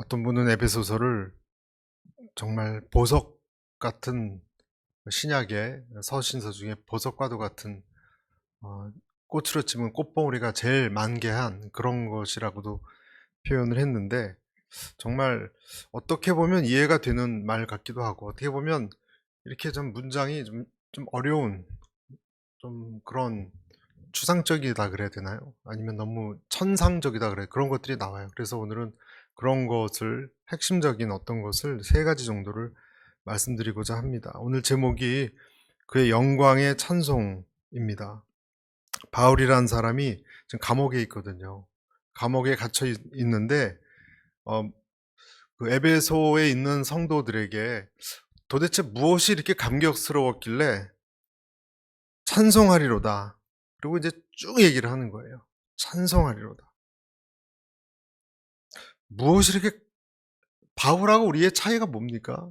어떤 분은 에베소서를 정말 보석 같은 신약의 서신서 중에 보석과도 같은 어, 꽃으로 치면 꽃봉오리가 제일 만개한 그런 것이라고도 표현을 했는데, 정말 어떻게 보면 이해가 되는 말 같기도 하고, 어떻게 보면 이렇게 좀 문장이 좀 어려운, 좀 그런 추상적이다 그래야 되나요? 아니면 너무 천상적이다 그래, 그런 것들이 나와요. 그래서 오늘은 그런 것을, 핵심적인 어떤 것을 세 가지 정도를 말씀드리고자 합니다. 오늘 제목이 그의 영광의 찬송입니다. 바울이라는 사람이 지금 감옥에 있거든요. 감옥에 갇혀 있는데 그 에베소에 있는 성도들에게 도대체 무엇이 이렇게 감격스러웠길래 찬송하리로다. 그리고 이제 쭉 얘기를 하는 거예요. 찬송하리로다. 무엇이 이렇게, 바울하고 우리의 차이가 뭡니까?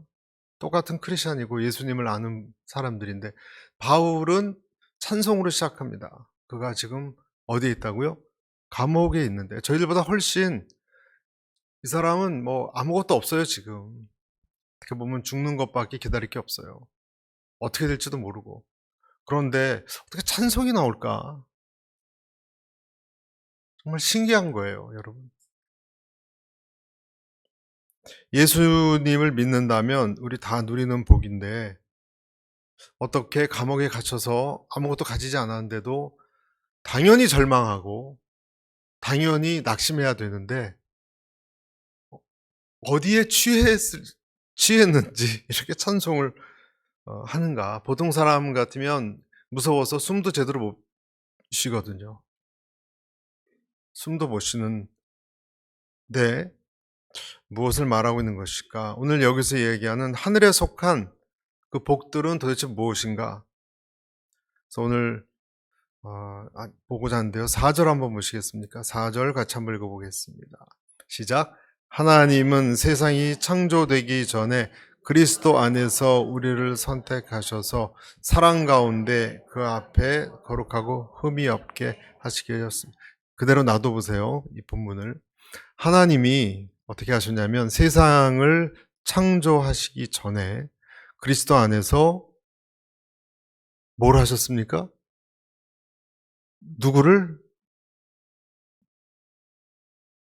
똑같은 크리스찬이고 예수님을 아는 사람들인데, 바울은 찬송으로 시작합니다. 그가 지금 어디에 있다고요? 감옥에 있는데, 저희들보다 훨씬, 이 사람은 뭐 아무것도 없어요. 지금 어떻게 보면 죽는 것밖에 기다릴 게 없어요. 어떻게 될지도 모르고. 그런데 어떻게 찬송이 나올까? 정말 신기한 거예요, 여러분. 예수님을 믿는다면 우리 다 누리는 복인데, 어떻게 감옥에 갇혀서 아무것도 가지지 않았는데도 당연히 절망하고 당연히 낙심해야 되는데, 어디에 취했는지 이렇게 찬송을 하는가. 보통 사람 같으면 무서워서 숨도 제대로 못 쉬거든요. 숨도 못 쉬는데 무엇을 말하고 있는 것일까? 오늘 여기서 얘기하는 하늘에 속한 그 복들은 도대체 무엇인가? 그래서 오늘 보고자 하는데요. 4절 한번 보시겠습니까? 4절 같이 한번 읽어보겠습니다. 시작. 하나님은 세상이 창조되기 전에 그리스도 안에서 우리를 선택하셔서 사랑 가운데 그 앞에 거룩하고 흠이 없게 하시게 하셨습니다. 그대로 놔둬보세요. 이 본문을. 하나님이 어떻게 하셨냐면 세상을 창조하시기 전에 그리스도 안에서 뭘 하셨습니까? 누구를?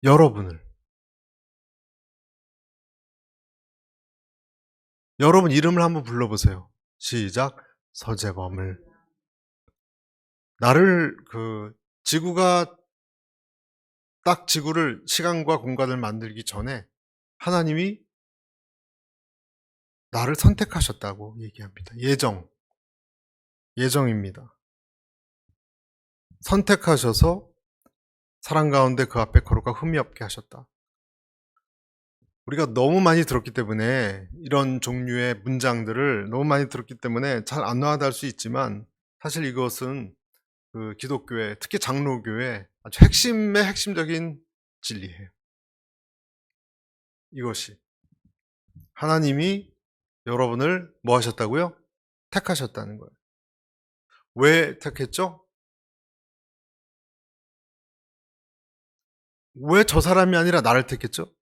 여러분을. 여러분 이름을 한번 불러보세요. 시작. 서재범을. 나를 지구가 딱 지구를, 시간과 공간을 만들기 전에 하나님이 나를 선택하셨다고 얘기합니다. 예정입니다. 선택하셔서 사랑 가운데 그 앞에 거룩과 흠이 없게 하셨다. 우리가 너무 많이 들었기 때문에, 이런 종류의 문장들을 너무 많이 들었기 때문에 잘 안 와닿을 수 있지만, 사실 이것은 그 기독교의, 특히 장로교의 아주 핵심적인 진리예요. 이것이 하나님이 여러분을 뭐 하셨다고요? 택하셨다는 거예요. 왜 택했죠? 왜 저 사람이 아니라 나를 택했죠?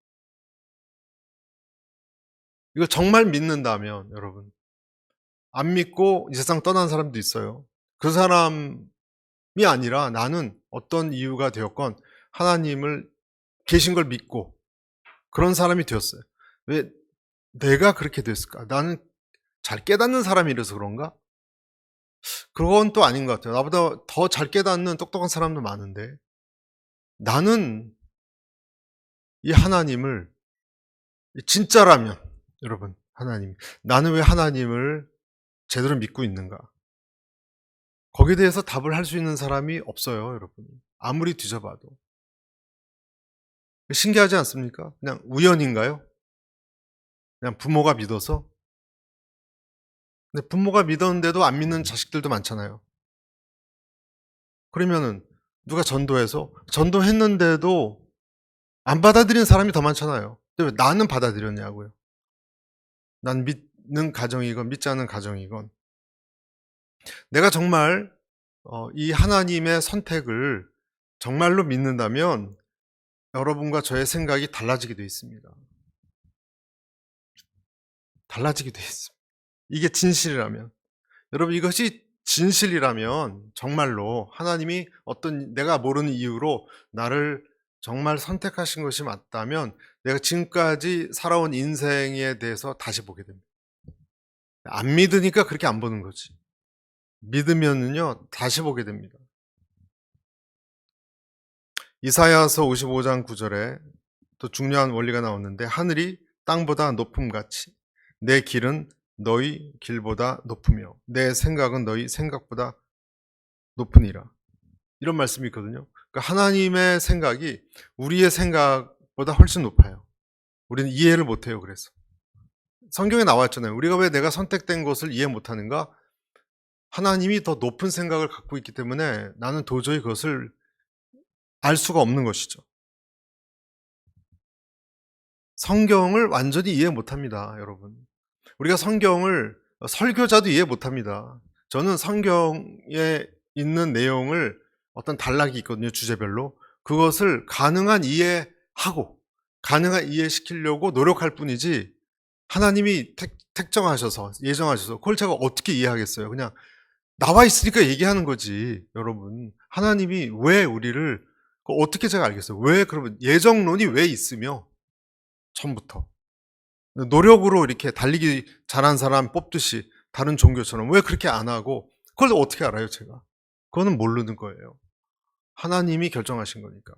이거 정말 믿는다면, 여러분, 안 믿고 이 세상 떠난 사람도 있어요. 그 사람이 아니라 나는 어떤 이유가 되었건 하나님을 계신 걸 믿고 그런 사람이 되었어요. 왜 내가 그렇게 됐을까? 나는 잘 깨닫는 사람이라서 그런가? 그건 또 아닌 것 같아요. 나보다 더 잘 깨닫는 똑똑한 사람도 많은데, 나는 이 하나님을, 진짜라면, 여러분, 나는 왜 하나님을 제대로 믿고 있는가? 거기에 대해서 답을 할 수 있는 사람이 없어요, 여러분. 아무리 뒤져봐도. 신기하지 않습니까? 그냥 우연인가요? 그냥 부모가 믿어서? 근데 부모가 믿었는데도 안 믿는 자식들도 많잖아요. 그러면은 누가 전도했는데도 안 받아들인 사람이 더 많잖아요. 근데 왜 나는 받아들였냐고요. 난 믿는 가정이건 믿지 않는 가정이건, 내가 정말 이 하나님의 선택을 정말로 믿는다면 여러분과 저의 생각이 달라지게 되어 있습니다. 달라지게 돼 있습니다. 이게 진실이라면. 여러분, 이것이 진실이라면 정말로 하나님이 어떤 내가 모르는 이유로 나를 정말 선택하신 것이 맞다면 내가 지금까지 살아온 인생에 대해서 다시 보게 됩니다. 안 믿으니까 그렇게 안 보는 거지. 믿으면은요 다시 보게 됩니다. 이사야서 55장 9절에 또 중요한 원리가 나오는데, 하늘이 땅보다 높음같이 내 길은 너희 길보다 높으며 내 생각은 너희 생각보다 높으니라. 이런 말씀이 있거든요. 그러니까 하나님의 생각이 우리의 생각보다 훨씬 높아요. 우리는 이해를 못해요. 그래서 성경에 나와 있잖아요. 우리가 왜 내가 선택된 것을 이해 못하는가? 하나님이 더 높은 생각을 갖고 있기 때문에 나는 도저히 그것을 알 수가 없는 것이죠. 성경을 완전히 이해 못합니다, 여러분. 우리가 성경을 설교자도 이해 못합니다. 저는 성경에 있는 내용을 어떤 단락이 있거든요, 주제별로. 그것을 가능한 이해하고 가능한 이해시키려고 노력할 뿐이지, 하나님이 택정하셔서 예정하셔서 그걸 제가 어떻게 이해하겠어요. 그냥 나와 있으니까 얘기하는 거지. 여러분, 하나님이 왜 우리를 어떻게 제가 알겠어요. 왜 그러면 예정론이 왜 있으며 처음부터 노력으로 이렇게 달리기 잘한 사람 뽑듯이 다른 종교처럼 왜 그렇게 안 하고, 그걸 어떻게 알아요 제가. 그거는 모르는 거예요. 하나님이 결정하신 거니까.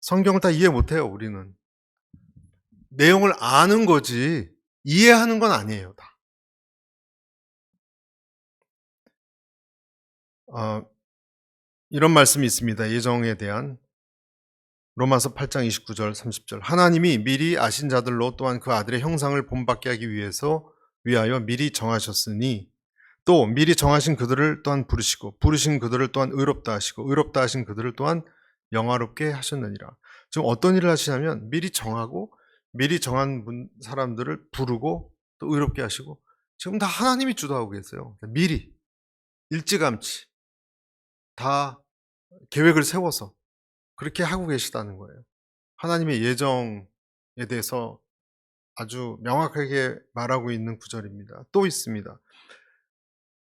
성경을 다 이해 못해요. 우리는 내용을 아는 거지 이해하는 건 아니에요. 다. 이런 말씀이 있습니다. 예정에 대한. 로마서 8장 29절 30절. 하나님이 미리 아신 자들로 또한 그 아들의 형상을 본받게 하기 위하여 미리 정하셨으니, 또 미리 정하신 그들을 또한 부르시고 부르신 그들을 또한 의롭다 하시고 의롭다 하신 그들을 또한 영화롭게 하셨느니라. 지금 어떤 일을 하시냐면 미리 정하고 미리 정한 사람들을 부르고 또 의롭게 하시고, 지금 다 하나님이 주도하고 계세요. 미리 일찌감치 다 계획을 세워서 그렇게 하고 계시다는 거예요. 하나님의 예정에 대해서 아주 명확하게 말하고 있는 구절입니다. 또 있습니다.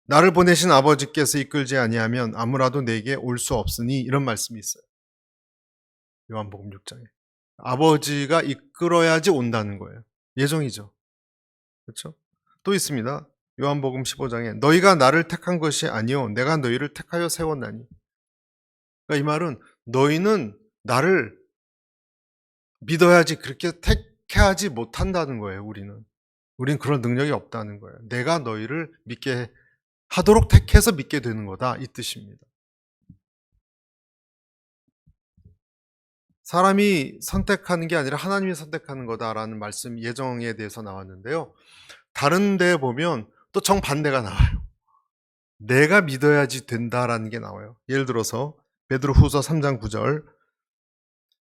나를 보내신 아버지께서 이끌지 아니하면 아무라도 내게 올 수 없으니, 이런 말씀이 있어요. 요한복음 6장에. 아버지가 이끌어야지 온다는 거예요. 예정이죠. 그렇죠? 또 있습니다. 요한복음 15장에 너희가 나를 택한 것이 아니요 내가 너희를 택하여 세웠나니. 그러니까 이 말은 너희는 나를 믿어야지 그렇게 택하지 못한다는 거예요. 우리는 그런 능력이 없다는 거예요. 내가 너희를 믿게 하도록 택해서 믿게 되는 거다, 이 뜻입니다. 사람이 선택하는 게 아니라 하나님이 선택하는 거다라는 말씀, 예정에 대해서 나왔는데요. 다른 데 보면 또 정반대가 나와요. 내가 믿어야지 된다라는 게 나와요. 예를 들어서 베드로후서 3장 9절.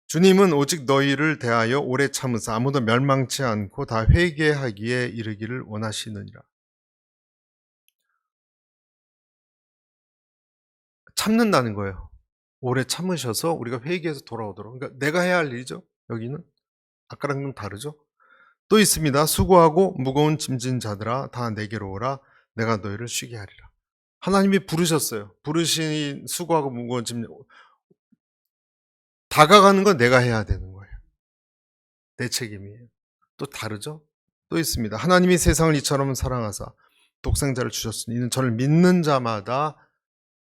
주님은 오직 너희를 대하여 오래 참으사 아무도 멸망치 않고 다 회개하기에 이르기를 원하시느니라. 참는다는 거예요. 오래 참으셔서 우리가 회개해서 돌아오도록. 그러니까 내가 해야 할 일이죠. 여기는 아까랑 좀 다르죠. 또 있습니다. 수고하고 무거운 짐진 자들아 다 내게로 오라. 내가 너희를 쉬게 하리라. 하나님이 부르셨어요. 부르신 수고하고 무거운 짐, 다가가는 건 내가 해야 되는 거예요. 내 책임이에요. 또 다르죠. 또 있습니다. 하나님이 세상을 이처럼 사랑하사 독생자를 주셨으니 이는 저를 믿는 자마다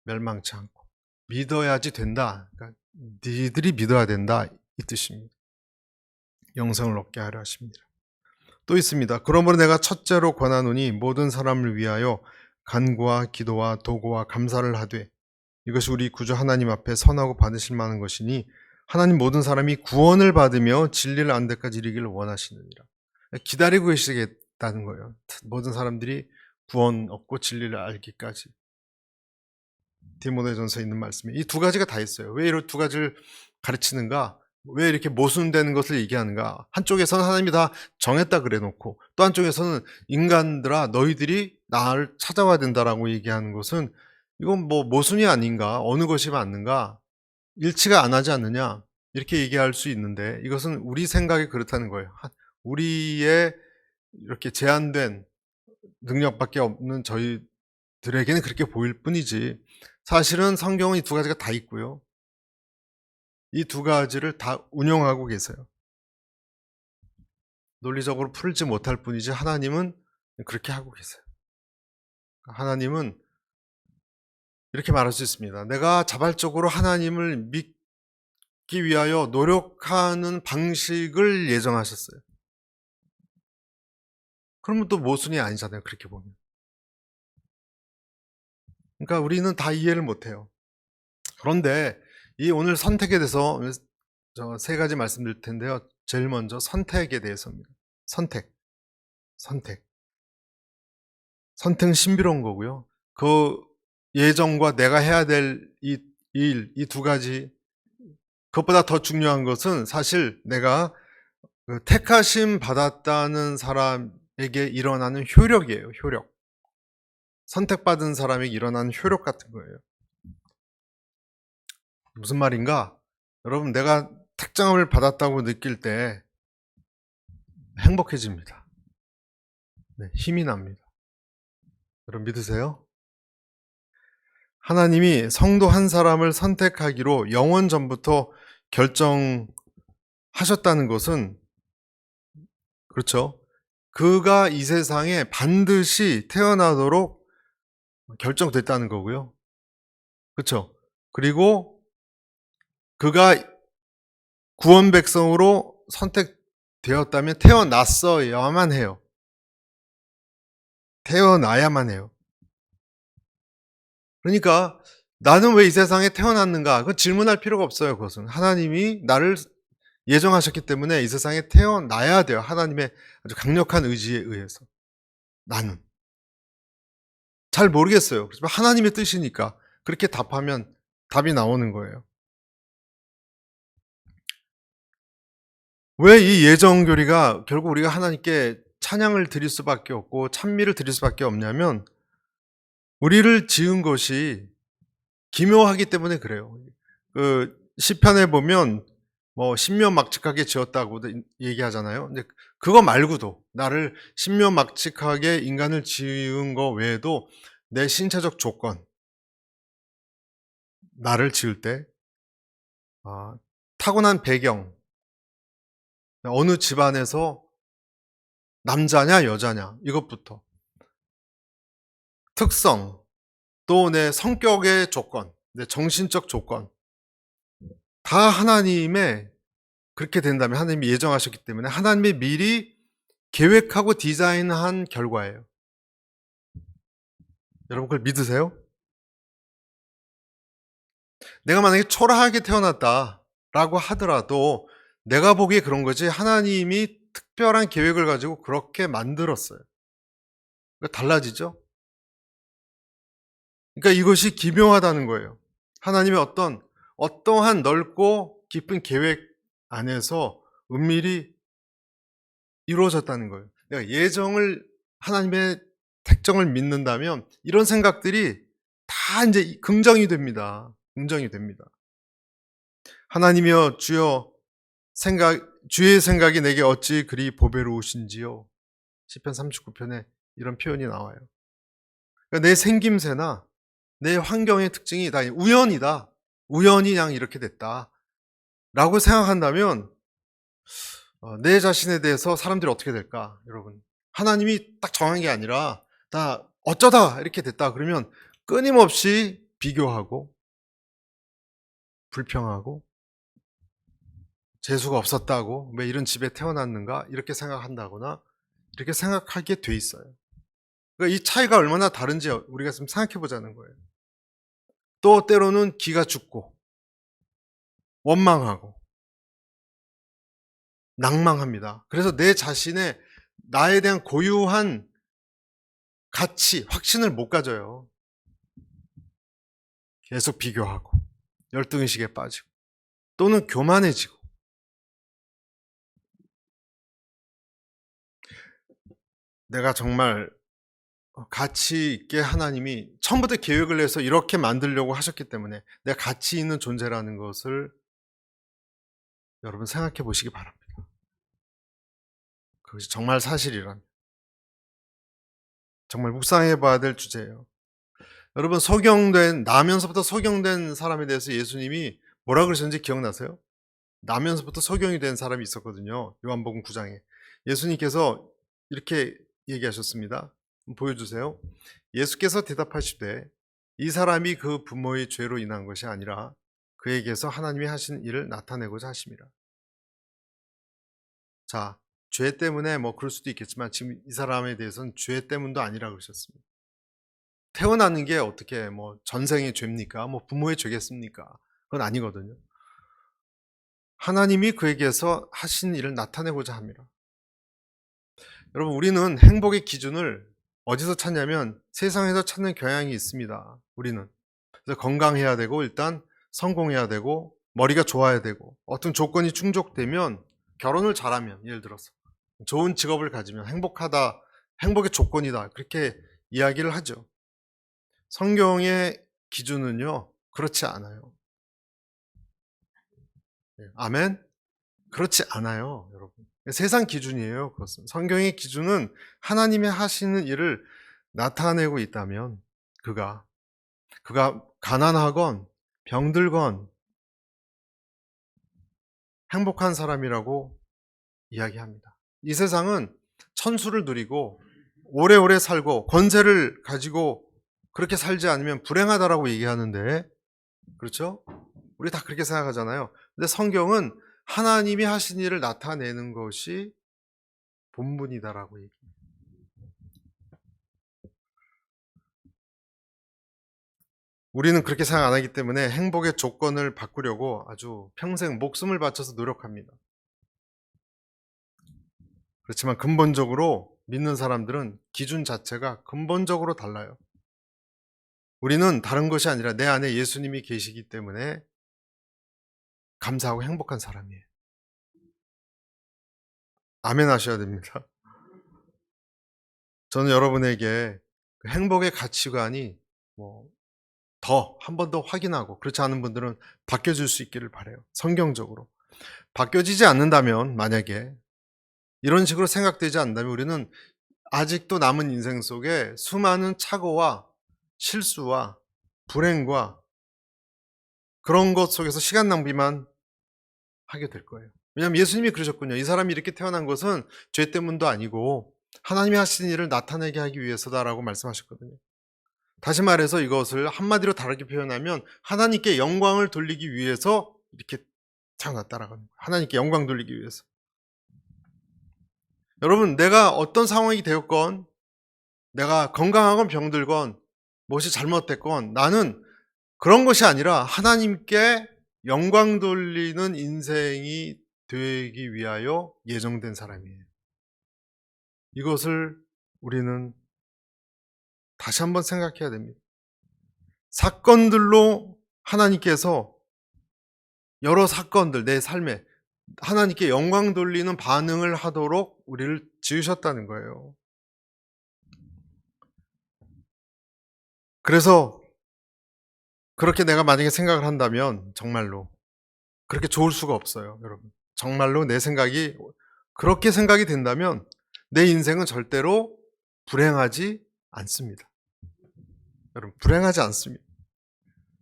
멸망치 않고. 믿어야지 된다. 그러니까 니들이 믿어야 된다, 이 뜻입니다. 영생을 얻게 하려 하십니다. 또 있습니다. 그러므로 내가 첫째로 권하노니 모든 사람을 위하여 간구와 기도와 도구와 감사를 하되 이것이 우리 구주 하나님 앞에 선하고 받으실 만한 것이니 하나님 모든 사람이 구원을 받으며 진리를 안 데까지 이르기를 원하시느니라. 기다리고 계시겠다는 거예요. 모든 사람들이 구원 얻고 진리를 알기까지. 디모데전서에 있는 말씀이 이 두 가지가 다 있어요. 왜 이런 두 가지를 가르치는가? 왜 이렇게 모순되는 것을 얘기하는가? 한쪽에서는 하나님이 다 정했다 그래 놓고 또 한쪽에서는 인간들아 너희들이 나를 찾아와야 된다라고 얘기하는 것은 이건 뭐 모순이 아닌가? 어느 것이 맞는가? 일치가 안 하지 않느냐? 이렇게 얘기할 수 있는데 이것은 우리 생각이 그렇다는 거예요. 우리의 이렇게 제한된 능력밖에 없는 저희들에게는 그렇게 보일 뿐이지, 사실은 성경은 이 두 가지가 다 있고요. 이 두 가지를 다 운용하고 계세요. 논리적으로 풀지 못할 뿐이지 하나님은 그렇게 하고 계세요. 하나님은 이렇게 말할 수 있습니다. 내가 자발적으로 하나님을 믿기 위하여 노력하는 방식을 예정하셨어요. 그러면 또 모순이 아니잖아요, 그렇게 보면. 그러니까 우리는 다 이해를 못해요. 그런데 이 오늘 선택에 대해서 저 세 가지 말씀드릴 텐데요. 제일 먼저 선택에 대해서입니다. 선택. 선택은 신비로운 거고요. 그 예정과 내가 해야 될 이 두 가지, 그것보다 더 중요한 것은 사실 내가 그 택하심 받았다는 사람에게 일어나는 효력이에요. 효력. 선택받은 사람에게 일어나는 효력 같은 거예요. 무슨 말인가? 여러분, 내가 특정함을 받았다고 느낄 때 행복해집니다. 네, 힘이 납니다. 여러분 믿으세요? 하나님이 성도 한 사람을 선택하기로 영원 전부터 결정하셨다는 것은, 그렇죠, 그가 이 세상에 반드시 태어나도록 결정됐다는 거고요. 그렇죠? 그리고 그가 구원 백성으로 선택되었다면 태어났어야만 해요. 태어나야만 해요. 그러니까 나는 왜 이 세상에 태어났는가? 그 질문할 필요가 없어요. 그것은 하나님이 나를 예정하셨기 때문에 이 세상에 태어나야 돼요. 하나님의 아주 강력한 의지에 의해서. 나는 잘 모르겠어요. 그렇지만 하나님의 뜻이니까 그렇게 답하면 답이 나오는 거예요. 왜 이 예정 교리가 결국 우리가 하나님께 찬양을 드릴 수밖에 없고 찬미를 드릴 수밖에 없냐면, 우리를 지은 것이 기묘하기 때문에 그래요. 그 시편에 보면 뭐 신묘막측하게 지었다고 얘기하잖아요. 근데 그거 말고도, 나를 신묘막측하게 인간을 지은 거 외에도 내 신체적 조건, 나를 지을 때 타고난 배경, 어느 집안에서 남자냐 여자냐, 이것부터 특성, 또 내 성격의 조건, 내 정신적 조건, 다 하나님의, 그렇게 된다면 하나님이 예정하셨기 때문에 하나님이 미리 계획하고 디자인한 결과예요. 여러분 그걸 믿으세요? 내가 만약에 초라하게 태어났다라고 하더라도 내가 보기에 그런 거지, 하나님이 특별한 계획을 가지고 그렇게 만들었어요. 그러니까 달라지죠? 그러니까 이것이 기묘하다는 거예요. 하나님의 어떠한 넓고 깊은 계획 안에서 은밀히 이루어졌다는 거예요. 내가 하나님의 택정을 믿는다면 이런 생각들이 다 이제 긍정이 됩니다. 긍정이 됩니다. 하나님이여 주의 생각이 내게 어찌 그리 보배로우신지요. 시편 39편에 이런 표현이 나와요. 그러니까 내 생김새나 내 환경의 특징이 다 우연이다. 우연히 그냥 이렇게 됐다. 라고 생각한다면 내 자신에 대해서 사람들이 어떻게 될까? 여러분, 하나님이 딱 정한 게 아니라 다 어쩌다 이렇게 됐다 그러면 끊임없이 비교하고 불평하고, 재수가 없었다고, 왜 이런 집에 태어났는가 이렇게 생각한다거나 이렇게 생각하게 돼 있어요. 그러니까 이 차이가 얼마나 다른지 우리가 좀 생각해 보자는 거예요. 또 때로는 기가 죽고 원망하고 낭망합니다. 그래서 내 자신의, 나에 대한 고유한 가치, 확신을 못 가져요. 계속 비교하고 열등의식에 빠지고 또는 교만해지고. 내가 정말 가치 있게 하나님이 처음부터 계획을 해서 이렇게 만들려고 하셨기 때문에 내가 가치 있는 존재라는 것을 여러분 생각해 보시기 바랍니다. 그것이 정말 사실이라면 정말 묵상해 봐야 될 주제예요. 여러분, 나면서부터 소경된 사람에 대해서 예수님이 뭐라 그러셨는지 기억나세요? 나면서부터 소경이 된 사람이 있었거든요. 요한복음 9장에. 예수님께서 이렇게 얘기하셨습니다. 보여주세요. 예수께서 대답하시되 이 사람이 그 부모의 죄로 인한 것이 아니라 그에게서 하나님이 하신 일을 나타내고자 하심이라. 자, 죄 때문에 뭐 그럴 수도 있겠지만 지금 이 사람에 대해서는 죄 때문도 아니라 그러셨습니다. 태어나는 게 어떻게 뭐 전생의 죄입니까? 뭐 부모의 죄겠습니까? 그건 아니거든요. 하나님이 그에게서 하신 일을 나타내고자 합니다. 여러분, 우리는 행복의 기준을 어디서 찾냐면 세상에서 찾는 경향이 있습니다. 우리는. 그래서 건강해야 되고 일단 성공해야 되고 머리가 좋아야 되고 어떤 조건이 충족되면 결혼을 잘하면 예를 들어서 좋은 직업을 가지면 행복하다, 행복의 조건이다 그렇게 이야기를 하죠. 성경의 기준은요 그렇지 않아요. 아멘? 그렇지 않아요, 여러분. 세상 기준이에요. 그것은. 성경의 기준은 하나님의 하시는 일을 나타내고 있다면 그가 가난하건 병들건 행복한 사람이라고 이야기합니다. 이 세상은 천수를 누리고 오래오래 살고 권세를 가지고 그렇게 살지 않으면 불행하다라고 얘기하는데, 그렇죠? 우리 다 그렇게 생각하잖아요. 근데 성경은 하나님이 하신 일을 나타내는 것이 본분이다라고 얘기해요. 우리는 그렇게 생각 안 하기 때문에 행복의 조건을 바꾸려고 아주 평생 목숨을 바쳐서 노력합니다. 그렇지만 근본적으로 믿는 사람들은 기준 자체가 근본적으로 달라요. 우리는 다른 것이 아니라 내 안에 예수님이 계시기 때문에 감사하고 행복한 사람이에요. 아멘 하셔야 됩니다. 저는 여러분에게 그 행복의 가치관이 한 번 더 확인하고 그렇지 않은 분들은 바뀌어질 수 있기를 바라요. 성경적으로. 바뀌어지지 않는다면, 만약에 이런 식으로 생각되지 않는다면 우리는 아직도 남은 인생 속에 수많은 착오와 실수와 불행과 그런 것 속에서 시간 낭비만 하게 될 거예요. 왜냐하면 예수님이 그러셨군요. 이 사람이 이렇게 태어난 것은 죄 때문도 아니고 하나님이 하신 일을 나타내게 하기 위해서다라고 말씀하셨거든요. 다시 말해서 이것을 한마디로 다르게 표현하면 하나님께 영광을 돌리기 위해서 이렇게 태어났다라고 하는 거예요. 하나님께 영광 돌리기 위해서. 여러분, 내가 어떤 상황이 되었건, 내가 건강하건 병들건, 무엇이 잘못됐건, 나는 그런 것이 아니라 하나님께 영광 돌리는 인생이 되기 위하여 예정된 사람이에요. 이것을 우리는 다시 한번 생각해야 됩니다. 사건들로 하나님께서 여러 사건들, 내 삶에 하나님께 영광 돌리는 반응을 하도록 우리를 지으셨다는 거예요. 그래서 그렇게 내가 만약에 생각을 한다면 정말로 그렇게 좋을 수가 없어요, 여러분. 정말로 내 생각이 그렇게 생각이 된다면 내 인생은 절대로 불행하지 않습니다. 여러분, 불행하지 않습니다.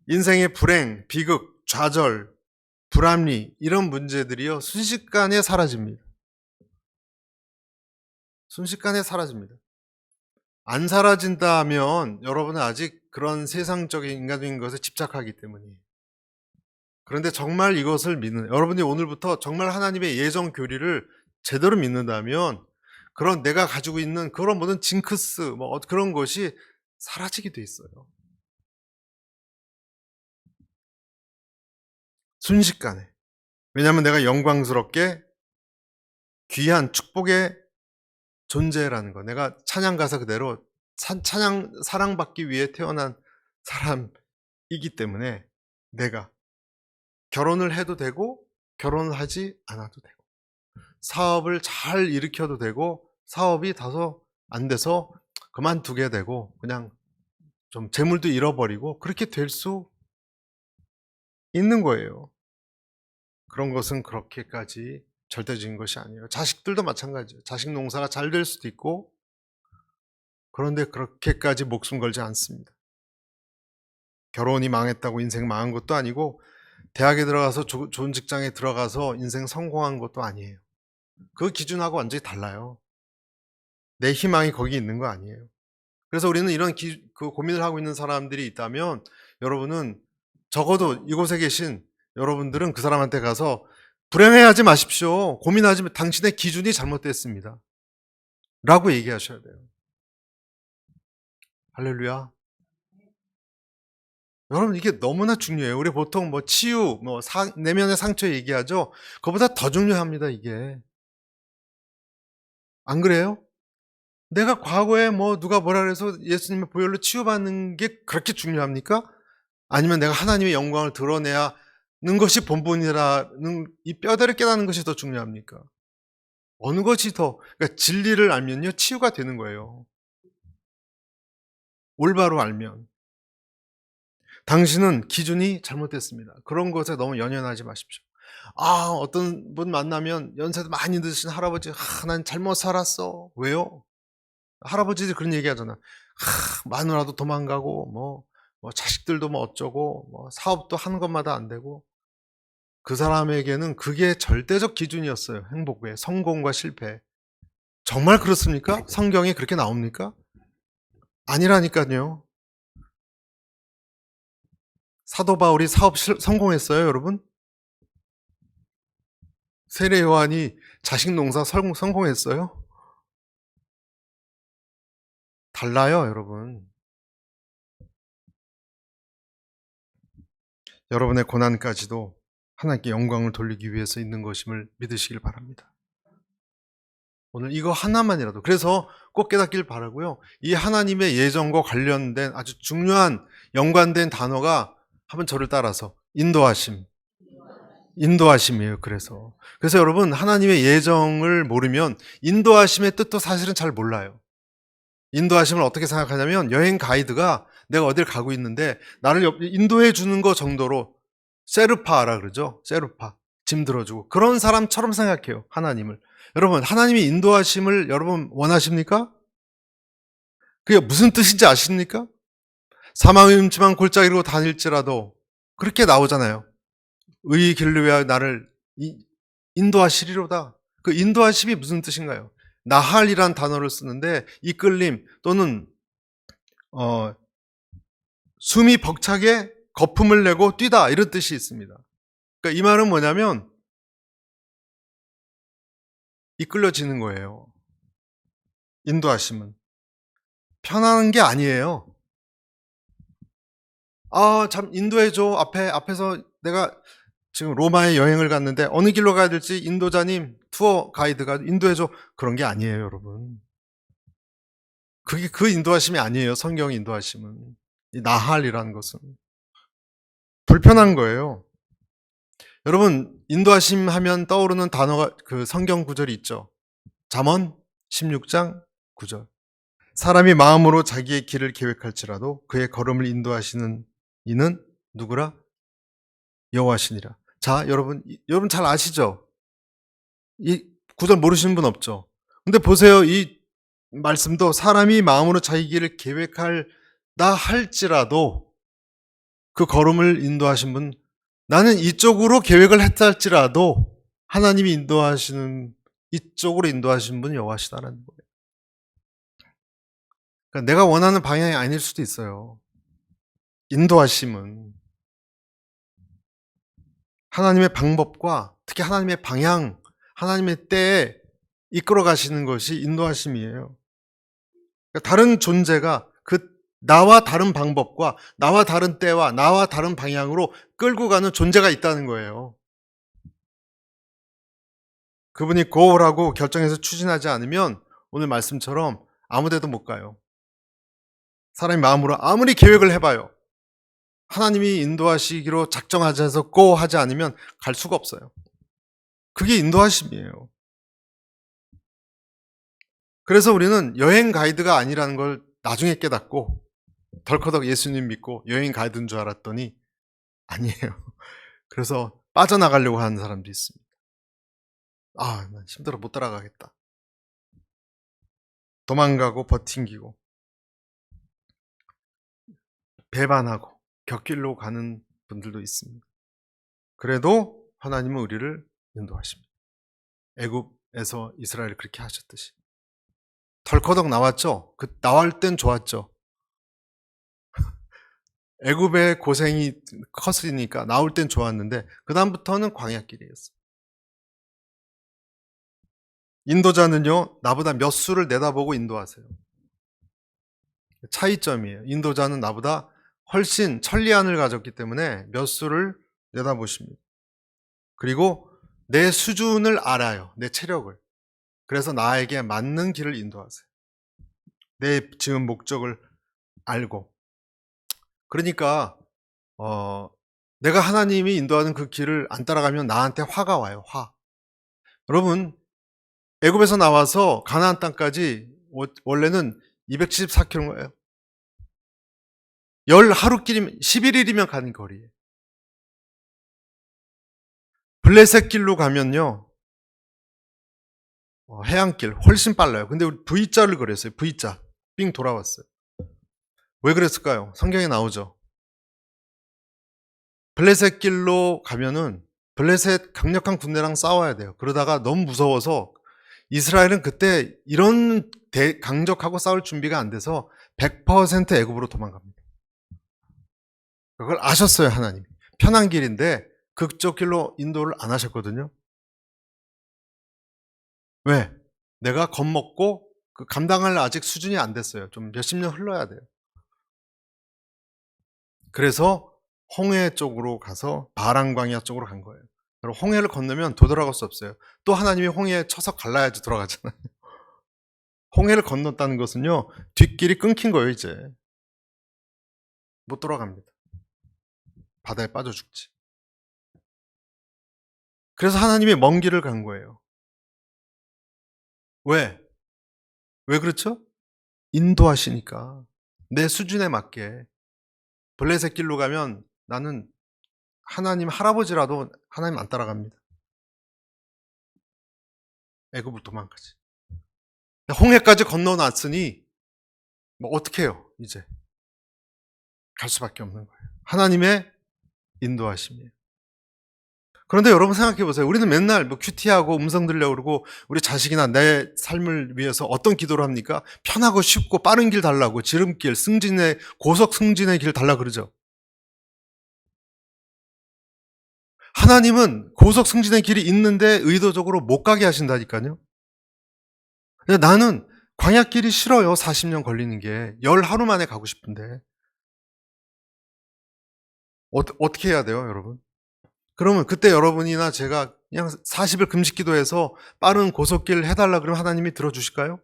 인생의 불행, 비극, 좌절, 불합리 이런 문제들이요 순식간에 사라집니다. 순식간에 사라집니다. 안 사라진다면 여러분은 아직 그런 세상적인 인간적인 것에 집착하기 때문이에요. 그런데 정말 이것을 여러분이 오늘부터 정말 하나님의 예정 교리를 제대로 믿는다면 그런 내가 가지고 있는 그런 모든 징크스 그런 것이 사라지게 돼 있어요. 순식간에. 왜냐하면 내가 영광스럽게 귀한 축복의 존재라는 거. 내가 찬양 가사 그대로 사랑받기 위해 태어난 사람이기 때문에 내가 결혼을 해도 되고 결혼을 하지 않아도 되고 사업을 잘 일으켜도 되고 사업이 다소 안 돼서 그만두게 되고 그냥 좀 재물도 잃어버리고 그렇게 될 수 있는 거예요. 그런 것은 그렇게까지 절대적인 것이 아니에요. 자식들도 마찬가지예요. 자식 농사가 잘 될 수도 있고, 그런데 그렇게까지 목숨 걸지 않습니다. 결혼이 망했다고 인생 망한 것도 아니고, 대학에 들어가서 좋은 직장에 들어가서 인생 성공한 것도 아니에요. 그 기준하고 완전히 달라요. 내 희망이 거기 있는 거 아니에요. 그래서 우리는 이런 그 고민을 하고 있는 사람들이 있다면, 여러분은 적어도 이곳에 계신 여러분들은 그 사람한테 가서 불행해하지 마십시오. 고민하지 마. 당신의 기준이 잘못됐습니다. 라고 얘기하셔야 돼요. 할렐루야. 여러분, 이게 너무나 중요해요. 우리 보통 뭐 치유, 내면의 상처 얘기하죠. 그거보다 더 중요합니다, 이게. 안 그래요? 내가 과거에 누가 뭐라 그래서 예수님의 보혈로 치유받는 게 그렇게 중요합니까? 아니면 내가 하나님의 영광을 드러내야 하는 것이 본분이라는 이 뼈대를 깨닫는 것이 더 중요합니까? 어느 것이 더, 그러니까 진리를 알면요, 치유가 되는 거예요. 올바로 알면. 당신은 기준이 잘못됐습니다. 그런 것에 너무 연연하지 마십시오. 어떤 분 만나면 연세도 많이 드신 할아버지, 난 잘못 살았어. 왜요? 할아버지들이 그런 얘기 하잖아. 마누라도 도망가고, 자식들도 어쩌고, 사업도 하는 것마다 안 되고. 그 사람에게는 그게 절대적 기준이었어요. 행복의 성공과 실패. 정말 그렇습니까? 성경에 그렇게 나옵니까? 아니라니까요. 사도 바울이 사업 성공했어요, 여러분? 세례 요한이 자식 농사 성공했어요? 달라요, 여러분. 여러분의 고난까지도 하나님께 영광을 돌리기 위해서 있는 것임을 믿으시길 바랍니다. 오늘 이거 하나만이라도, 그래서 꼭 깨닫길 바라고요. 이 하나님의 예정과 관련된 아주 중요한 연관된 단어가 한번 저를 따라서 인도하심이에요. 그래서 여러분, 하나님의 예정을 모르면 인도하심의 뜻도 사실은 잘 몰라요. 인도하심을 어떻게 생각하냐면, 여행 가이드가 내가 어딜 가고 있는데 나를 인도해 주는 거 정도로, 세르파라 그러죠. 세르파, 짐 들어주고, 그런 사람처럼 생각해요, 하나님을. 여러분, 하나님이 인도하심을 여러분 원하십니까? 그게 무슨 뜻인지 아십니까? 사망의 음침한 골짜기로 다닐지라도, 그렇게 나오잖아요. 의의 길로 위하여 나를 인도하시리로다. 그 인도하심이 무슨 뜻인가요? 나할이란 단어를 쓰는데, 이끌림 또는 숨이 벅차게 거품을 내고 뛰다, 이런 뜻이 있습니다. 그러니까 이 말은 뭐냐면 이끌려지는 거예요. 인도하심은 편안한 게 아니에요. 참 인도해줘. 앞에서 내가 지금 로마에 여행을 갔는데 어느 길로 가야 될지 인도자님, 투어 가이드가 인도해줘. 그런 게 아니에요, 여러분. 그게 그 인도하심이 아니에요. 성경 인도하심은. 이 나할이라는 것은 불편한 거예요. 여러분, 인도하심 하면 떠오르는 단어가, 그 성경 구절이 있죠. 잠언 16장 9절. 사람이 마음으로 자기의 길을 계획할지라도 그의 걸음을 인도하시는 이는 누구라? 여호와시니라. 자, 여러분 잘 아시죠? 이 구절 모르시는 분 없죠? 근데 보세요. 이 말씀도 사람이 마음으로 자기 길을 계획할다 할지라도 그 걸음을 인도하신 분, 나는 이쪽으로 계획을 했다 할지라도 하나님이 이쪽으로 인도하신 분이 여호와시다라는 거예요. 그러니까 내가 원하는 방향이 아닐 수도 있어요. 인도하심은 하나님의 방법과 특히 하나님의 방향, 하나님의 때에 이끌어 가시는 것이 인도하심이에요. 그러니까 다른 존재가 나와 다른 방법과 나와 다른 때와 나와 다른 방향으로 끌고 가는 존재가 있다는 거예요. 그분이 고오라고 결정해서 추진하지 않으면 오늘 말씀처럼 아무 데도 못 가요. 사람이 마음으로 아무리 계획을 해봐요. 하나님이 인도하시기로 작정하지 않아서 고 하지 않으면 갈 수가 없어요. 그게 인도하심이에요. 그래서 우리는 여행 가이드가 아니라는 걸 나중에 깨닫고, 덜커덕 예수님 믿고 여행 가이드인 줄 알았더니 아니에요. 그래서 빠져나가려고 하는 사람도 있습니다. 아, 난 힘들어 못 따라가겠다. 도망가고 버팅기고 배반하고 곁길로 가는 분들도 있습니다. 그래도 하나님은 우리를 인도하십니다. 애굽에서 이스라엘을 그렇게 하셨듯이. 덜커덕 나왔죠? 그 나올 땐 좋았죠. 애굽의 고생이 컸으니까 나올 땐 좋았는데 그 다음부터는 광야길이었어요. 인도자는요, 나보다 몇 수를 내다보고 인도하세요. 차이점이에요. 인도자는 나보다 훨씬 천리안을 가졌기 때문에 몇 수를 내다보십니다. 그리고 내 수준을 알아요. 내 체력을. 그래서 나에게 맞는 길을 인도하세요. 내 지금 목적을 알고. 그러니까 내가 하나님이 인도하는 그 길을 안 따라가면 나한테 화가 와요. 화. 여러분, 애굽에서 나와서 가나안 땅까지 원래는 274km예요. 열 하루길이면 11일이면 가는 거리예요. 블레셋 길로 가면요, 해안길 훨씬 빨라요. 근데 우리 V자를 그렸어요. V자. 삥 돌아왔어요. 왜 그랬을까요? 성경에 나오죠. 블레셋 길로 가면은 블레셋 강력한 군대랑 싸워야 돼요. 그러다가 너무 무서워서 이스라엘은 그때 이런 강적하고 싸울 준비가 안 돼서 100% 애굽으로 도망갑니다. 그걸 아셨어요, 하나님이. 편한 길인데 그쪽 길로 인도를 안 하셨거든요. 왜? 내가 겁먹고 그 감당할 아직 수준이 안 됐어요. 좀 몇십 년 흘러야 돼요. 그래서 홍해 쪽으로 가서 바람광야 쪽으로 간 거예요. 그리고 홍해를 건너면 되돌아갈 수 없어요. 또 하나님이 홍해에 쳐서 갈라야지 돌아가잖아요. 홍해를 건넜다는 것은요, 뒷길이 끊긴 거예요, 이제. 못 돌아갑니다. 바다에 빠져 죽지. 그래서 하나님이 먼 길을 간 거예요. 왜? 왜 그렇죠? 인도하시니까. 내 수준에 맞게. 블레셋 길로 가면 나는 하나님 할아버지라도 하나님 안 따라갑니다. 애굽을 도망가지. 홍해까지 건너놨으니 뭐 어떻게 해요, 이제. 갈 수밖에 없는 거예요. 하나님의 인도하심이에요. 그런데 여러분 생각해 보세요. 우리는 맨날 뭐 큐티하고 음성 들려고 그러고 우리 자식이나 내 삶을 위해서 어떤 기도를 합니까? 편하고 쉽고 빠른 길 달라고, 지름길, 승진의 고속 승진의 길 달라 그러죠. 하나님은 고속 승진의 길이 있는데 의도적으로 못 가게 하신다니까요. 나는 광야길이 싫어요. 40년 걸리는 게. 열 하루 만에 가고 싶은데. 어떻게 해야 돼요, 여러분? 그러면 그때 여러분이나 제가 그냥 40일 금식 기도해서 빠른 고속길 해달라 그러면 하나님이 들어주실까요?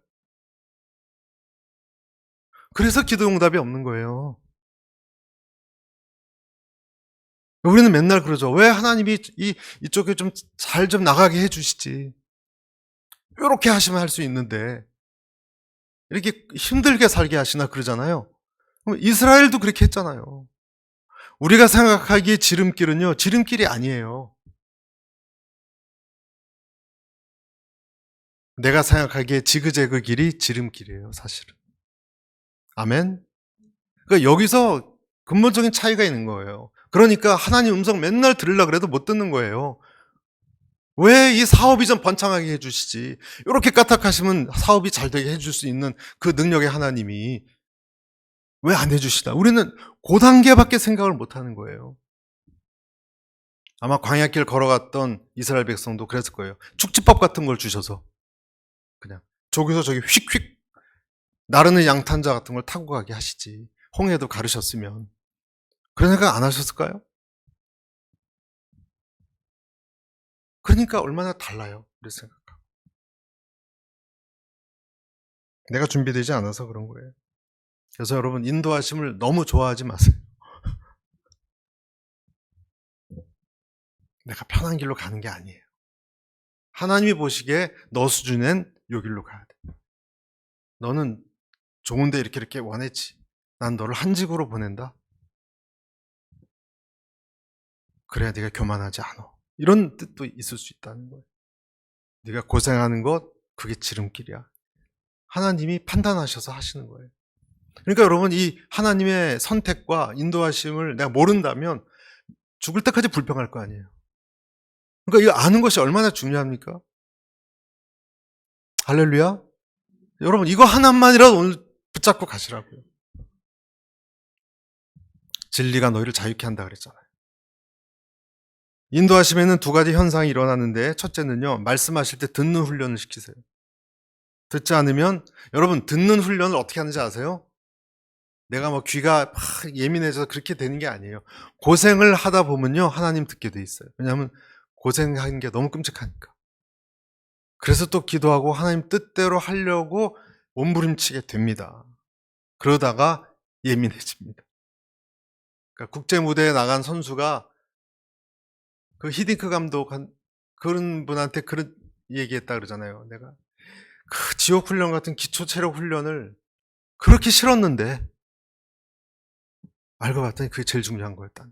그래서 기도 응답이 없는 거예요. 우리는 맨날 그러죠. 왜 하나님이 이쪽에 좀 잘 좀 나가게 해주시지. 이렇게 하시면 할 수 있는데 이렇게 힘들게 살게 하시나 그러잖아요. 그럼 이스라엘도 그렇게 했잖아요. 우리가 생각하기에 지름길은요, 지름길이 아니에요. 내가 생각하기에 지그재그 길이 지름길이에요, 사실은. 아멘? 그러니까 여기서 근본적인 차이가 있는 거예요. 그러니까 하나님 음성 맨날 들으려고 그래도 못 듣는 거예요. 왜 이 사업이 좀 번창하게 해주시지? 이렇게 까딱하시면 사업이 잘 되게 해줄 수 있는 그 능력의 하나님이 왜 안 해주시나? 우리는 그 단계밖에 생각을 못 하는 거예요. 아마 광야길 걸어갔던 이스라엘 백성도 그랬을 거예요. 축지법 같은 걸 주셔서 그냥 저기서 저기 휙휙 나르는 양탄자 같은 걸 타고 가게 하시지. 홍해도 가르셨으면 그런 생각 안 하셨을까요? 그러니까 얼마나 달라요. 우리 생각. 내가 준비되지 않아서 그런 거예요. 그래서 여러분 인도하심을 너무 좋아하지 마세요. 내가 편한 길로 가는 게 아니에요. 하나님이 보시기에 너 수준엔 요 길로 가야 돼. 너는 좋은데 이렇게 원했지. 난 너를 한직으로 보낸다. 그래야 네가 교만하지 않아. 이런 뜻도 있을 수 있다는 거예요. 네가 고생하는 것 그게 지름길이야. 하나님이 판단하셔서 하시는 거예요. 그러니까 여러분, 이 하나님의 선택과 인도하심을 내가 모른다면 죽을 때까지 불평할 거 아니에요. 그러니까 이거 아는 것이 얼마나 중요합니까? 할렐루야. 여러분, 이거 하나만이라도 오늘 붙잡고 가시라고요. 진리가 너희를 자유케 한다 그랬잖아요. 인도하심에는 두 가지 현상이 일어나는데, 첫째는요, 말씀하실 때 듣는 훈련을 시키세요. 듣지 않으면, 여러분, 듣는 훈련을 어떻게 하는지 아세요? 내가 뭐 귀가 막 예민해져서 그렇게 되는 게 아니에요. 고생을 하다 보면요, 하나님 듣게 돼 있어요. 왜냐하면 고생하는 게 너무 끔찍하니까. 그래서 또 기도하고 하나님 뜻대로 하려고 몸부림치게 됩니다. 그러다가 예민해집니다. 그러니까 국제 무대에 나간 선수가 그 히딩크 감독 그런 분한테 그런 얘기했다 그러잖아요. 내가 그 지옥 훈련 같은 기초 체력 훈련을 그렇게 싫었는데 알고 봤더니 그게 제일 중요한 거였다.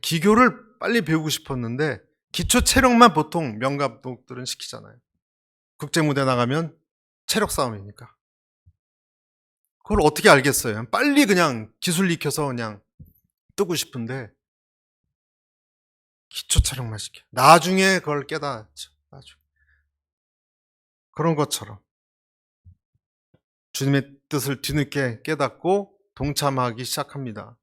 기교를 빨리 배우고 싶었는데 기초 체력만 보통 명감독들은 시키잖아요. 국제 무대 나가면 체력 싸움이니까. 그걸 어떻게 알겠어요? 빨리 그냥 기술 익혀서 그냥 뜨고 싶은데 기초 체력만 시켜. 나중에 그걸 깨닫죠. 나중에. 그런 것처럼 주님의 뜻을 뒤늦게 깨닫고 동참하기 시작합니다.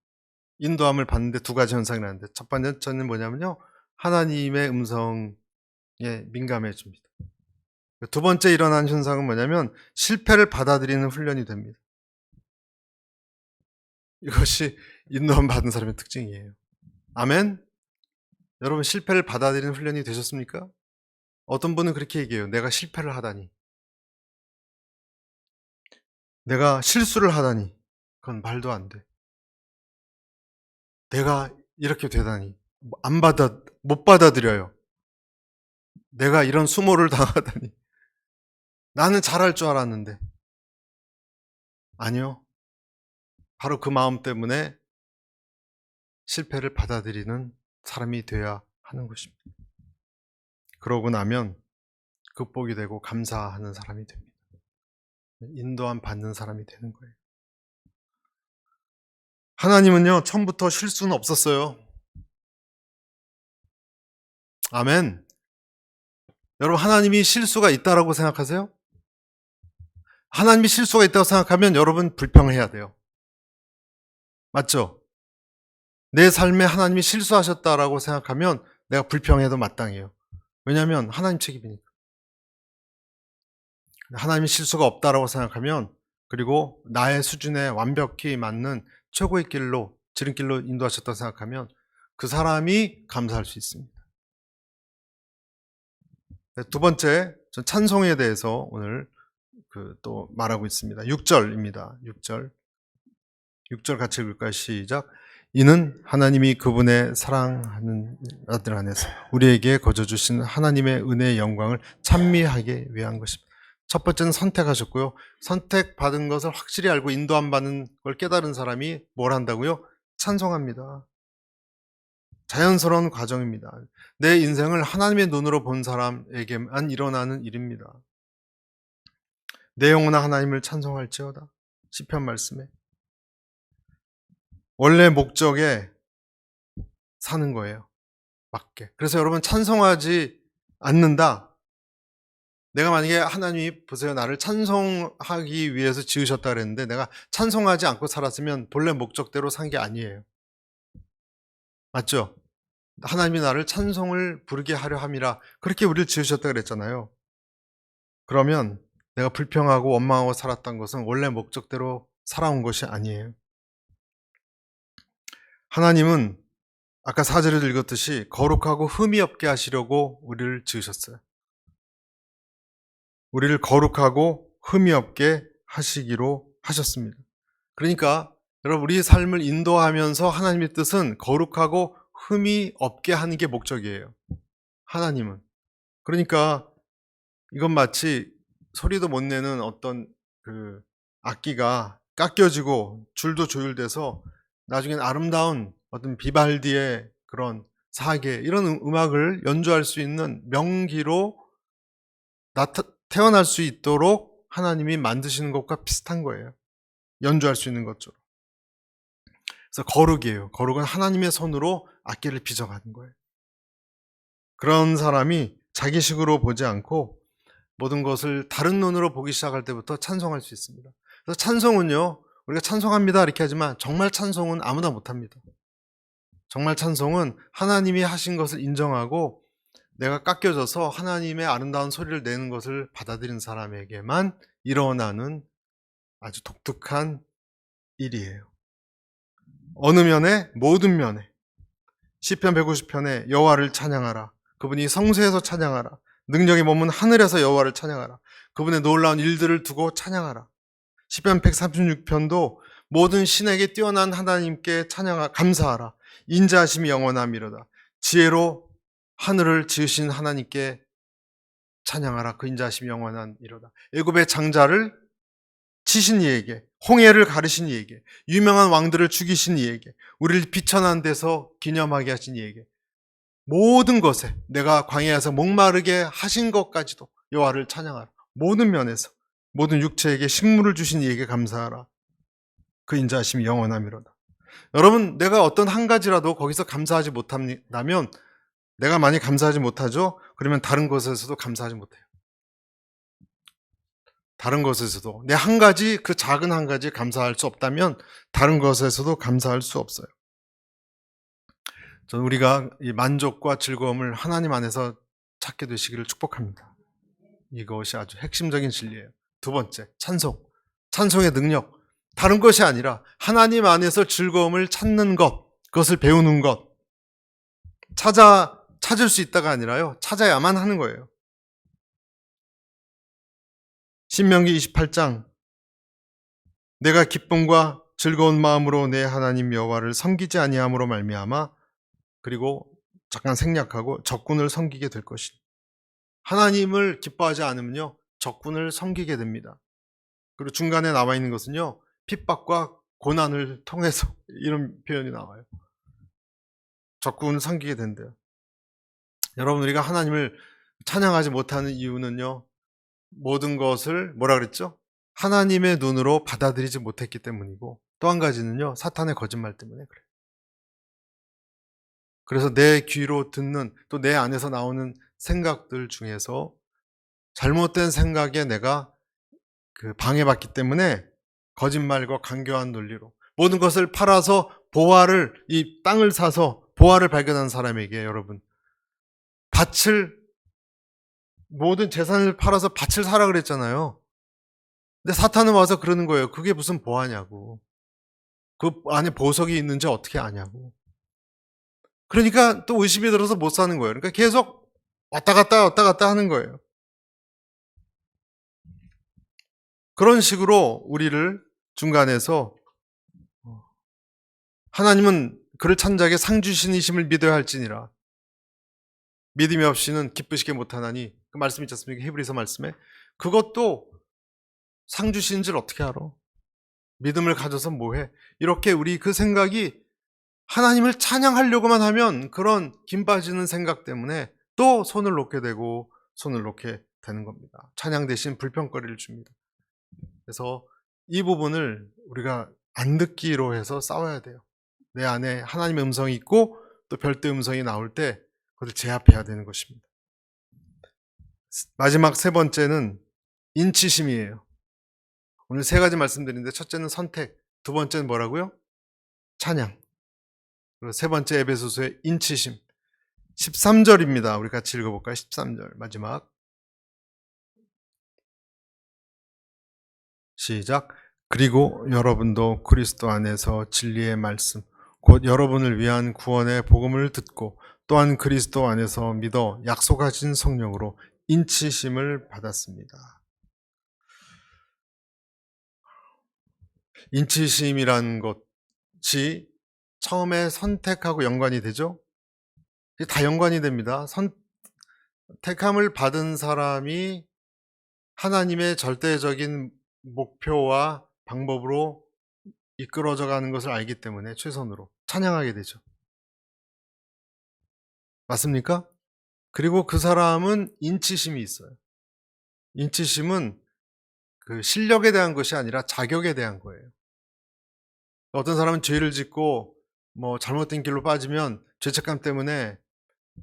인도함을 받는데 두 가지 현상이 나는데, 첫 번째는 뭐냐면요, 하나님의 음성에 민감해집니다. 두 번째 일어난 현상은 뭐냐면 실패를 받아들이는 훈련이 됩니다. 이것이 인도함 받은 사람의 특징이에요. 아멘. 여러분, 실패를 받아들이는 훈련이 되셨습니까? 어떤 분은 그렇게 얘기해요. 내가 실패를 하다니, 내가 실수를 하다니. 그건 말도 안 돼. 내가 이렇게 되다니, 못 받아들여요. 내가 이런 수모를 당하다니. 나는 잘할 줄 알았는데. 아니요. 바로 그 마음 때문에 실패를 받아들이는 사람이 되어야 하는 것입니다. 그러고 나면 극복이 되고 감사하는 사람이 됩니다. 인도함 받는 사람이 되는 거예요. 하나님은요, 처음부터 실수는 없었어요. 아멘. 여러분, 하나님이 실수가 있다라고 생각하세요? 하나님이 실수가 있다고 생각하면 여러분 불평해야 돼요. 맞죠? 내 삶에 하나님이 실수하셨다라고 생각하면 내가 불평해도 마땅해요. 왜냐하면 하나님 책임이니까. 하나님이 실수가 없다라고 생각하면, 그리고 나의 수준에 완벽히 맞는 최고의 길로, 지름길로 인도하셨다고 생각하면 그 사람이 감사할 수 있습니다. 두 번째, 전 찬송에 대해서 오늘 또 말하고 있습니다. 6절입니다. 6절 같이 읽을까요? 시작. 이는 하나님이 그분의 사랑하는 아들 안에서 우리에게 거저 주신 하나님의 은혜의 영광을 찬미하게 위한 것입니다. 첫 번째는 선택하셨고요. 선택받은 것을 확실히 알고 인도함 받는 걸 깨달은 사람이 뭘 한다고요? 찬송합니다. 자연스러운 과정입니다. 내 인생을 하나님의 눈으로 본 사람에게만 일어나는 일입니다. 내 영혼아 하나님을 찬송할지어다. 시편 말씀에 원래 목적에 사는 거예요. 맞게. 그래서 여러분, 찬송하지 않는다. 내가 만약에 하나님이 보세요, 나를 찬송하기 위해서 지으셨다 그랬는데 내가 찬송하지 않고 살았으면 본래 목적대로 산 게 아니에요. 맞죠? 하나님이 나를 찬송을 부르게 하려 함이라, 그렇게 우리를 지으셨다 그랬잖아요. 그러면 내가 불평하고 원망하고 살았던 것은 원래 목적대로 살아온 것이 아니에요. 하나님은 아까 4절에도 읽었듯이 거룩하고 흠이 없게 하시려고 우리를 지으셨어요. 우리를 거룩하고 흠이 없게 하시기로 하셨습니다. 그러니까 여러분, 우리 삶을 인도하면서 하나님의 뜻은 거룩하고 흠이 없게 하는 게 목적이에요. 하나님은. 그러니까 이건 마치 소리도 못 내는 어떤 그 악기가 깎여지고 줄도 조율돼서 나중엔 아름다운 어떤 비발디의 그런 사계, 이런 음악을 연주할 수 있는 명기로 태어날 수 있도록 하나님이 만드시는 것과 비슷한 거예요. 연주할 수 있는 것처럼. 그래서 거룩이에요. 거룩은 하나님의 손으로 악기를 빚어가는 거예요. 그런 사람이 자기식으로 보지 않고 모든 것을 다른 눈으로 보기 시작할 때부터 찬송할 수 있습니다. 그래서 찬송은요, 우리가 찬송합니다 이렇게 하지만 정말 찬송은 아무나 못합니다. 정말 찬송은 하나님이 하신 것을 인정하고 내가 깎여져서 하나님의 아름다운 소리를 내는 것을 받아들인 사람에게만 일어나는 아주 독특한 일이에요. 어느 면에, 모든 면에. 시편 150편에 여호와를 찬양하라. 그분이 성소에서 찬양하라. 능력이 머문 하늘에서 여호와를 찬양하라. 그분의 놀라운 일들을 두고 찬양하라. 시편 136편도 모든 신에게 뛰어난 하나님께 감사하라. 인자하심이 영원함이로다. 지혜로 하늘을 지으신 하나님께 찬양하라. 그 인자하심이 영원함이로다. 애굽의 장자를 치신 이에게, 홍해를 가르신 이에게, 유명한 왕들을 죽이신 이에게, 우리를 비천한 데서 기념하게 하신 이에게, 모든 것에 내가 광야에서 목마르게 하신 것까지도 여호와를 찬양하라. 모든 면에서 모든 육체에게 식물을 주신 이에게 감사하라. 그 인자하심이 영원함이로다. 여러분, 내가 어떤 한 가지라도 거기서 감사하지 못한다면, 내가 많이 감사하지 못하죠? 그러면 다른 것에서도 감사하지 못해요. 다른 것에서도 내 한 가지, 그 작은 한 가지 감사할 수 없다면 다른 것에서도 감사할 수 없어요. 저는 우리가 이 만족과 즐거움을 하나님 안에서 찾게 되시기를 축복합니다. 이것이 아주 핵심적인 진리예요. 두 번째, 찬송. 찬송의 능력. 다른 것이 아니라 하나님 안에서 즐거움을 찾는 것, 그것을 배우는 것. 찾을 수 있다가 아니라요, 찾아야만 하는 거예요. 신명기 28장, 내가 기쁨과 즐거운 마음으로 내 하나님 여호와를 섬기지 아니함으로 말미암아, 그리고 잠깐 생략하고 적군을 섬기게 될 것이다. 하나님을 기뻐하지 않으면요, 적군을 섬기게 됩니다. 그리고 중간에 나와 있는 것은요, 핍박과 고난을 통해서 이런 표현이 나와요. 적군을 섬기게 된대요. 여러분, 우리가 하나님을 찬양하지 못하는 이유는요, 모든 것을 뭐라 그랬죠? 하나님의 눈으로 받아들이지 못했기 때문이고, 또 한 가지는요, 사탄의 거짓말 때문에 그래요. 그래서 내 귀로 듣는, 또 내 안에서 나오는 생각들 중에서 잘못된 생각에 내가 방해받기 때문에 거짓말과 간교한 논리로 모든 것을 팔아서 이 땅을 사서 보화를 발견한 사람에게, 여러분, 모든 재산을 팔아서 밭을 사라 그랬잖아요. 근데 사탄은 와서 그러는 거예요. 그게 무슨 보화냐고. 그 안에 보석이 있는지 어떻게 아냐고. 그러니까 또 의심이 들어서 못 사는 거예요. 그러니까 계속 왔다 갔다 하는 거예요. 그런 식으로 우리를 중간에서, 하나님은 그를 찬 자에게 상 주시니심을 믿어야 할지니라. 믿음이 없이는 기쁘시게 못하나니, 그 말씀 있지 않습니까? 히브리서 말씀에. 그것도 상 주시는 줄 어떻게 알아? 믿음을 가져서 뭐해? 이렇게 우리 그 생각이 하나님을 찬양하려고만 하면 그런 김 빠지는 생각 때문에 또 손을 놓게 되고 손을 놓게 되는 겁니다. 찬양 대신 불평거리를 줍니다. 그래서 이 부분을 우리가 안 듣기로 해서 싸워야 돼요. 내 안에 하나님의 음성이 있고 또 별도의 음성이 나올 때 그것을 제압해야 되는 것입니다. 마지막 세 번째는 인치심이에요. 오늘 세 가지 말씀드리는데, 첫째는 선택, 두 번째는 뭐라고요? 찬양. 그리고 세 번째 에베소서의 인치심. 13절입니다. 우리 같이 읽어볼까요? 13절 마지막. 시작. 그리고 여러분도 그리스도 안에서 진리의 말씀, 곧 여러분을 위한 구원의 복음을 듣고 또한 그리스도 안에서 믿어 약속하신 성령으로 인치심을 받았습니다. 인치심이란 것이 처음에 선택하고 연관이 되죠? 다 연관이 됩니다. 택함을 받은 사람이 하나님의 절대적인 목표와 방법으로 이끌어져 가는 것을 알기 때문에 최선으로 찬양하게 되죠. 맞습니까? 그리고 그 사람은 인치심이 있어요. 인치심은 그 실력에 대한 것이 아니라 자격에 대한 거예요. 어떤 사람은 죄를 짓고 뭐 잘못된 길로 빠지면 죄책감 때문에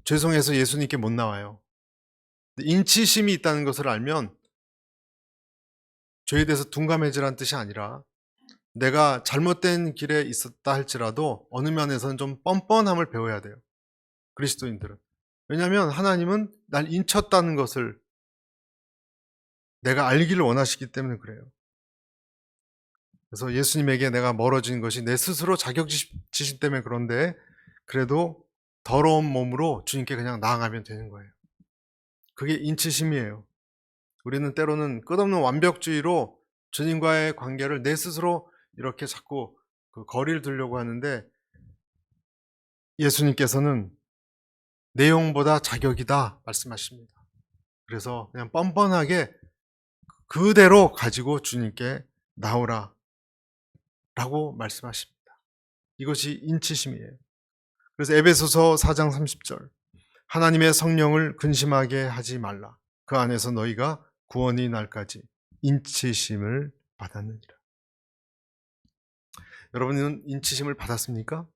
죄송해서 예수님께 못 나와요. 인치심이 있다는 것을 알면 죄에 대해서 둔감해지라는 뜻이 아니라 내가 잘못된 길에 있었다 할지라도 어느 면에서는 좀 뻔뻔함을 배워야 돼요. 그리스도인들은. 왜냐하면 하나님은 날 인쳤다는 것을 내가 알기를 원하시기 때문에 그래요. 그래서 예수님에게 내가 멀어진 것이 내 스스로 자격지심 때문에 그런데 그래도 더러운 몸으로 주님께 그냥 나아가면 되는 거예요. 그게 인치심이에요. 우리는 때로는 끝없는 완벽주의로 주님과의 관계를 내 스스로 이렇게 자꾸 그 거리를 두려고 하는데 예수님께서는 내용보다 자격이다 말씀하십니다. 그래서 그냥 뻔뻔하게 그대로 가지고 주님께 나오라 라고 말씀하십니다. 이것이 인치심이에요. 그래서 에베소서 4장 30절 하나님의 성령을 근심하게 하지 말라. 그 안에서 너희가 구원이 날까지 인치심을 받았느니라. 여러분은 인치심을 받았습니까?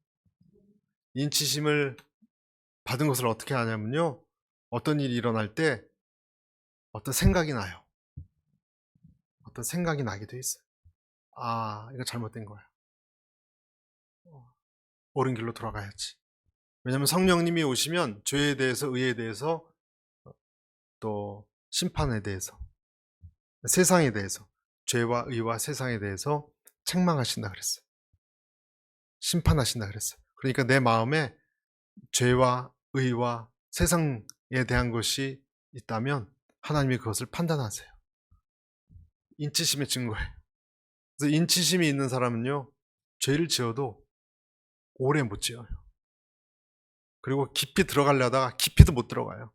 인치심을 받은 것을 어떻게 하냐면요. 어떤 일이 일어날 때 어떤 생각이 나요. 어떤 생각이 나게 돼 있어요. 아, 이거 잘못된 거야. 옳은 길로 돌아가야지. 왜냐하면 성령님이 오시면 죄에 대해서, 의에 대해서, 또 심판에 대해서, 세상에 대해서, 죄와 의와 세상에 대해서 책망하신다 그랬어요. 심판하신다 그랬어요. 그러니까 내 마음에 죄와 의와 세상에 대한 것이 있다면 하나님이 그것을 판단하세요. 인치심의 증거예요. 그래서 인치심이 있는 사람은요, 죄를 지어도 오래 못 지어요. 그리고 깊이 들어가려다가 깊이도 못 들어가요.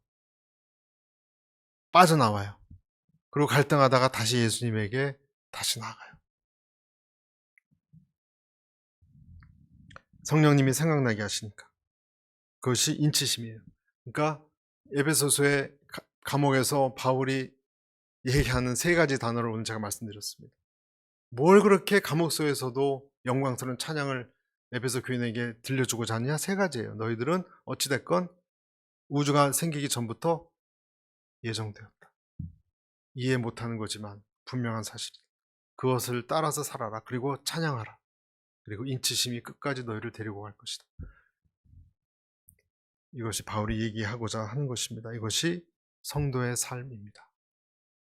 빠져나와요. 그리고 갈등하다가 다시 예수님에게 다시 나아가요. 성령님이 생각나게 하시니까. 그것이 인치심이에요. 그러니까 에베소서의 감옥에서 바울이 얘기하는 세 가지 단어를 오늘 제가 말씀드렸습니다. 뭘 그렇게 감옥소에서도 영광스러운 찬양을 에베소 교인에게 들려주고자 하느냐? 세 가지예요. 너희들은 어찌됐건 우주가 생기기 전부터 예정되었다. 이해 못하는 거지만 분명한 사실이다. 그것을 따라서 살아라. 그리고 찬양하라. 그리고 인치심이 끝까지 너희를 데리고 갈 것이다. 이것이 바울이 얘기하고자 하는 것입니다. 이것이 성도의 삶입니다.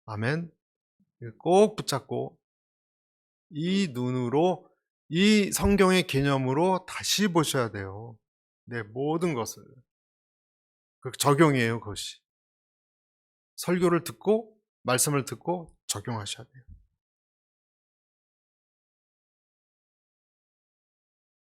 아멘. 꼭 붙잡고 이 눈으로 이 성경의 개념으로 다시 보셔야 돼요. 내 모든 것을. 그 적용이에요, 그것이. 설교를 듣고 말씀을 듣고 적용하셔야 돼요.